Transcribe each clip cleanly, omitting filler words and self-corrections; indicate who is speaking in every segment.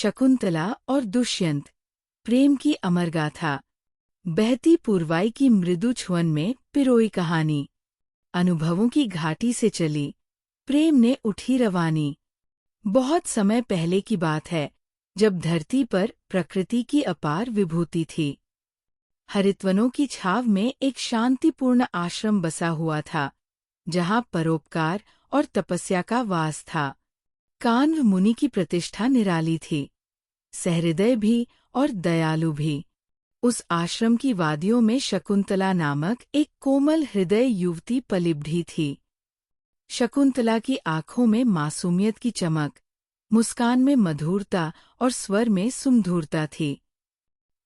Speaker 1: शकुंतला और दुष्यंत, प्रेम की अमर गाथा। बहती पुरवाई की मृदु छुअन में पिरोई कहानी। अनुभवों की घाटी से चली, प्रेम ने उठी रवानी। बहुत समय पहले की बात है, जब धरती पर प्रकृति की अपार विभूति थी। हरितवनों की छाव में एक शांतिपूर्ण आश्रम बसा हुआ था, जहाँ परोपकार और तपस्या का वास था। कान्व मुनि की प्रतिष्ठा निराली थी, सहृदय भी और दयालु भी। उस आश्रम की वादियों में शकुंतला नामक एक कोमल हृदय युवती पलिबढ़ी थी। शकुंतला की आंखों में मासूमियत की चमक, मुस्कान में मधुरता और स्वर में सुमधुरता थी।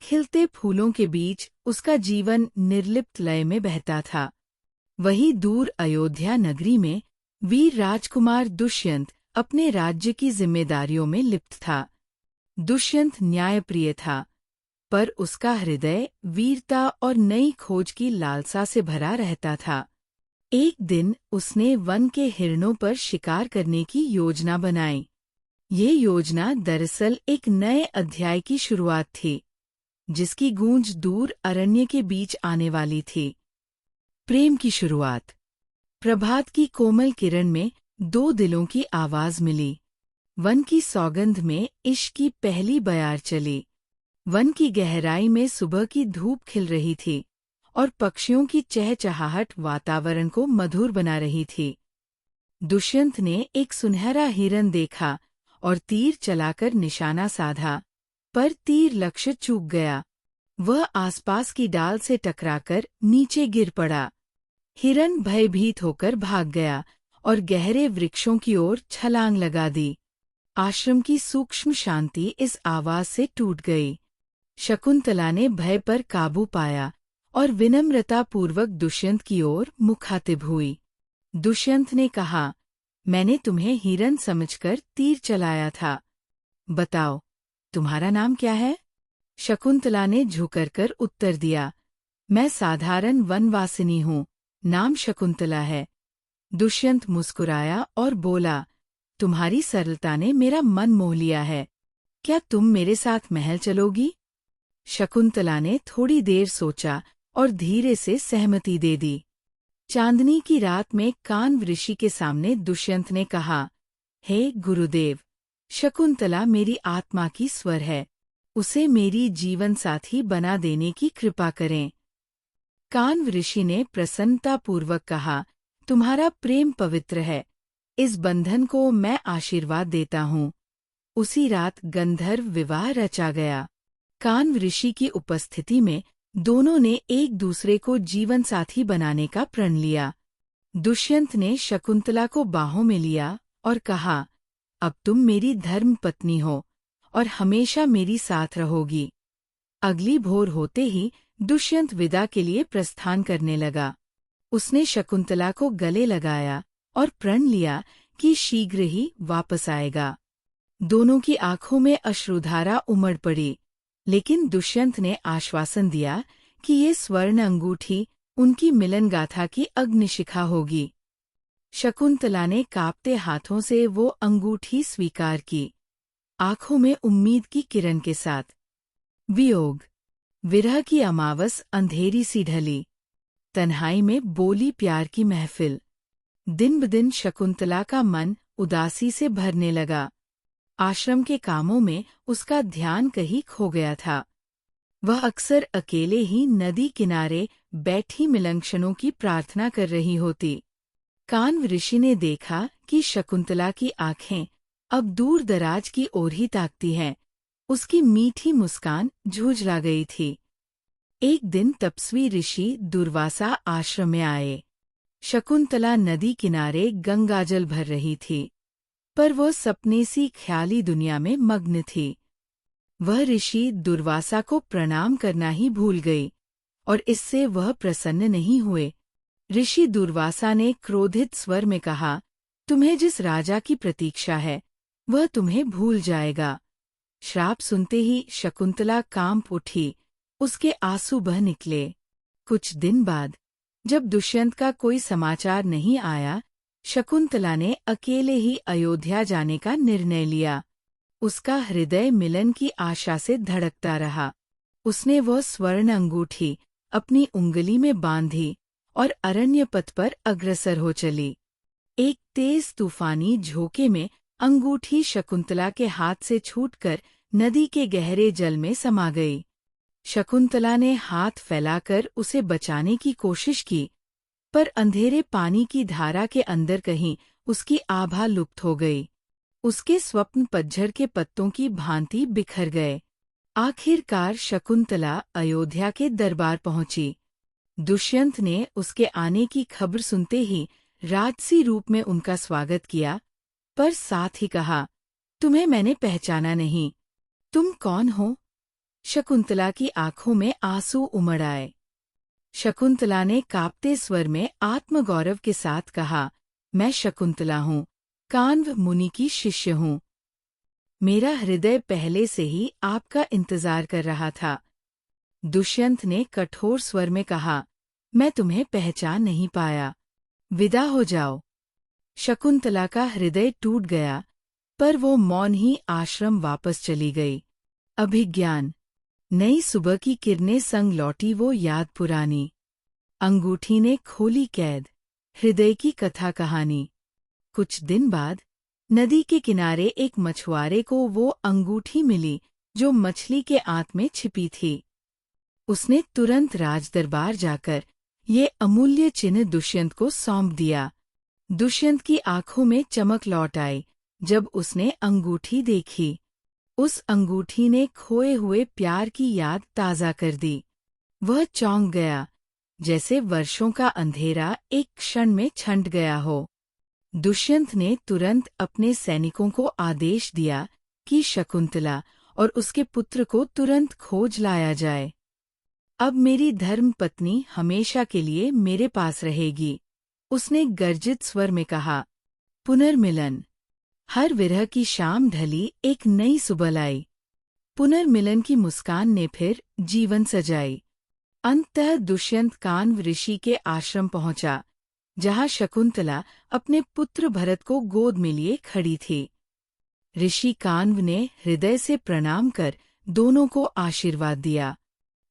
Speaker 1: खिलते फूलों के बीच उसका जीवन निर्लिप्त लय में बहता था। वहीं दूर अयोध्या नगरी में वीर राजकुमार दुष्यंत अपने राज्य की जिम्मेदारियों में लिप्त था। दुष्यंत न्यायप्रिय था, पर उसका हृदय वीरता और नई खोज की लालसा से भरा रहता था। एक दिन उसने वन के हिरणों पर शिकार करने की योजना बनाई। ये योजना दरअसल एक नए अध्याय की शुरुआत थी, जिसकी गूंज दूर अरण्य के बीच आने वाली थी। प्रेम की शुरुआत। प्रभात की कोमल किरण में दो दिलों की आवाज मिली। वन की सौगंध में इश्क की पहली बयार चली। वन की गहराई में सुबह की धूप खिल रही थी और पक्षियों की चहचहाहट वातावरण को मधुर बना रही थी। दुष्यंत ने एक सुनहरा हिरन देखा और तीर चलाकर निशाना साधा, पर तीर लक्ष्य चूक गया। वह आसपास की डाल से टकराकर नीचे गिर पड़ा। हिरन भयभीत होकर भाग गया और गहरे वृक्षों की ओर छलांग लगा दी। आश्रम की सूक्ष्म शांति इस आवाज से टूट गई। शकुंतला ने भय पर काबू पाया और विनम्रतापूर्वक दुष्यंत की ओर मुखातिब हुई। दुष्यंत ने कहा, मैंने तुम्हें हिरन समझकर तीर चलाया था। बताओ, तुम्हारा नाम क्या है? शकुंतला ने झुककर उत्तर दिया, मैं साधारण वनवासिनी हूँ, नाम शकुंतला है। दुष्यंत मुस्कुराया और बोला, तुम्हारी सरलता ने मेरा मन मोह लिया है। क्या तुम मेरे साथ महल चलोगी? शकुंतला ने थोड़ी देर सोचा और धीरे से सहमति दे दी। चांदनी की रात में कान्व ऋषि के सामने दुष्यंत ने कहा, हे गुरुदेव, शकुंतला मेरी आत्मा की स्वर है, उसे मेरी जीवन साथी बना देने की कृपा करें। कान्व ऋषि ने प्रसन्नतापूर्वक कहा, तुम्हारा प्रेम पवित्र है, इस बंधन को मैं आशीर्वाद देता हूँ। उसी रात गंधर्व विवाह रचा गया। कान्व ऋषि की उपस्थिति में दोनों ने एक दूसरे को जीवन साथी बनाने का प्रण लिया। दुष्यंत ने शकुंतला को बाहों में लिया और कहा, अब तुम मेरी धर्म पत्नी हो और हमेशा मेरी साथ रहोगी। अगली भोर होते ही दुष्यंत विदा के लिए प्रस्थान करने लगा। उसने शकुंतला को गले लगाया और प्रण लिया कि शीघ्र ही वापस आएगा। दोनों की आंखों में अश्रुधारा उमड़ पड़ी, लेकिन दुष्यंत ने आश्वासन दिया कि ये स्वर्ण अंगूठी उनकी मिलन गाथा की अग्निशिखा होगी। शकुंतला ने कांपते हाथों से वो अंगूठी स्वीकार की, आंखों में उम्मीद की किरण के साथ। वियोग। विरह की अमावस अंधेरी सी ढली। तन्हाई में बोली प्यार की महफिल। दिन ब दिन शकुंतला का मन उदासी से भरने लगा। आश्रम के कामों में उसका ध्यान कहीं खो गया था। वह अक्सर अकेले ही नदी किनारे बैठी मिलनक्षणों की प्रार्थना कर रही होती। कान्व ऋषि ने देखा कि शकुंतला की आंखें अब दूर दराज की ओर ही ताकती हैं। उसकी मीठी मुस्कान झुर्रा गई थी। एक दिन तपस्वी ऋषि दुर्वासा आश्रम में आए। शकुंतला नदी किनारे गंगाजल भर रही थी, पर वह सपने सी ख्याली दुनिया में मग्न थी। वह ऋषि दुर्वासा को प्रणाम करना ही भूल गई और इससे वह प्रसन्न नहीं हुए। ऋषि दुर्वासा ने क्रोधित स्वर में कहा, तुम्हें जिस राजा की प्रतीक्षा है, वह तुम्हें भूल जाएगा। श्राप सुनते ही शकुंतला कांप उठी, उसके आंसू बह निकले। कुछ दिन बाद, जब दुष्यंत का कोई समाचार नहीं आया, शकुंतला ने अकेले ही अयोध्या जाने का निर्णय लिया। उसका हृदय मिलन की आशा से धड़कता रहा। उसने वह स्वर्ण अंगूठी अपनी उंगली में बांधी और अरण्य पथ पर अग्रसर हो चली। एक तेज तूफानी झोंके में अंगूठी शकुंतला के हाथ से छूटकर नदी के गहरे जल में समा गई। शकुंतला ने हाथ फैलाकर उसे बचाने की कोशिश की, पर अंधेरे पानी की धारा के अंदर कहीं उसकी आभा लुप्त हो गई। उसके स्वप्न पतझड़ के पत्तों की भांति बिखर गए। आखिरकार शकुंतला अयोध्या के दरबार पहुंची। दुष्यंत ने उसके आने की खबर सुनते ही राजसी रूप में उनका स्वागत किया, पर साथ ही कहा, तुम्हें मैंने पहचाना नहीं। तुम कौन हो? शकुंतला की आंखों में आंसू उमड़ आए। शकुंतला ने कांपते स्वर में आत्मगौरव के साथ कहा, मैं शकुंतला हूँ, कान्व मुनि की शिष्य हूँ। मेरा हृदय पहले से ही आपका इंतजार कर रहा था। दुष्यंत ने कठोर स्वर में कहा, मैं तुम्हें पहचान नहीं पाया, विदा हो जाओ। शकुंतला का हृदय टूट गया, पर वो मौन ही आश्रम वापस चली गई। अभिज्ञान। नई सुबह की किरणें संग लौटी वो याद पुरानी। अंगूठी ने खोली कैद, हृदय की कथा कहानी। कुछ दिन बाद नदी के किनारे एक मछुआरे को वो अंगूठी मिली जो मछली के आंत में छिपी थी। उसने तुरंत राजदरबार जाकर ये अमूल्य चिन्ह दुष्यंत को सौंप दिया। दुष्यंत की आंखों में चमक लौट आई जब उसने अंगूठी देखी। उस अंगूठी ने खोए हुए प्यार की याद ताज़ा कर दी। वह चौंक गया, जैसे वर्षों का अंधेरा एक क्षण में छंट गया हो। दुष्यंत ने तुरंत अपने सैनिकों को आदेश दिया कि शकुंतला और उसके पुत्र को तुरंत खोज लाया जाए। अब मेरी धर्म पत्नी हमेशा के लिए मेरे पास रहेगी, उसने गर्जित स्वर में कहा। पुनर्मिलन। हर विरह की शाम ढली, एक नई सुबह लाई। पुनर्मिलन की मुस्कान ने फिर जीवन सजाई। अंततः दुष्यंत कान्व ऋषि के आश्रम पहुंचा, जहां शकुंतला अपने पुत्र भरत को गोद में लिए खड़ी थी। ऋषि कान्व ने हृदय से प्रणाम कर दोनों को आशीर्वाद दिया।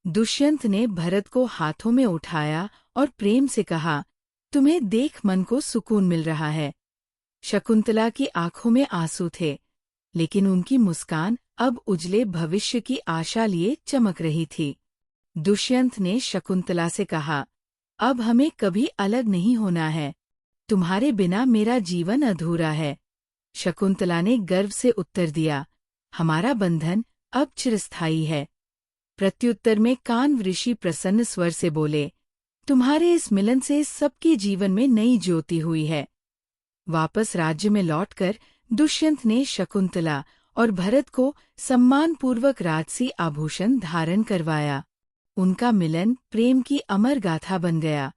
Speaker 1: दुष्यंत ने भरत को हाथों में उठाया और प्रेम से कहा, तुम्हें देख मन को सुकून मिल रहा है। शकुंतला की आंखों में आंसू थे, लेकिन उनकी मुस्कान अब उजले भविष्य की आशा लिए चमक रही थी। दुष्यंत ने शकुंतला से कहा, अब हमें कभी अलग नहीं होना है, तुम्हारे बिना मेरा जीवन अधूरा है। शकुंतला ने गर्व से उत्तर दिया, हमारा बंधन अब चिरस्थायी है। प्रत्युत्तर में कान्व ऋषि प्रसन्न स्वर से बोले, तुम्हारे इस मिलन से सबके जीवन में नई ज्योति हुई है। वापस राज्य में लौटकर दुष्यंत ने शकुंतला और भरत को सम्मानपूर्वक राजसी आभूषण धारण करवाया। उनका मिलन प्रेम की अमर गाथा बन गया।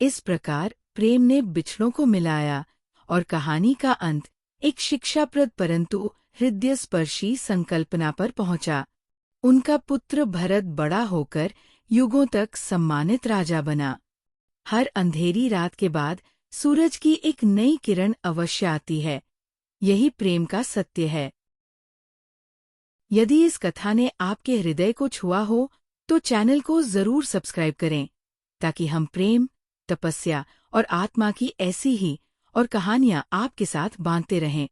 Speaker 1: इस प्रकार प्रेम ने बिछड़ों को मिलाया और कहानी का अंत एक शिक्षाप्रद परंतु हृदयस्पर्शी संकल्पना पर पहुंचा। उनका पुत्र भरत बड़ा होकर युगों तक सम्मानित राजा बना। हर अंधेरी रात के बाद सूरज की एक नई किरण अवश्य आती है। यही प्रेम का सत्य है। यदि इस कथा ने आपके हृदय को छुआ हो तो चैनल को जरूर सब्सक्राइब करें, ताकि हम प्रेम, तपस्या और आत्मा की ऐसी ही और कहानियां आपके साथ बांटते रहें।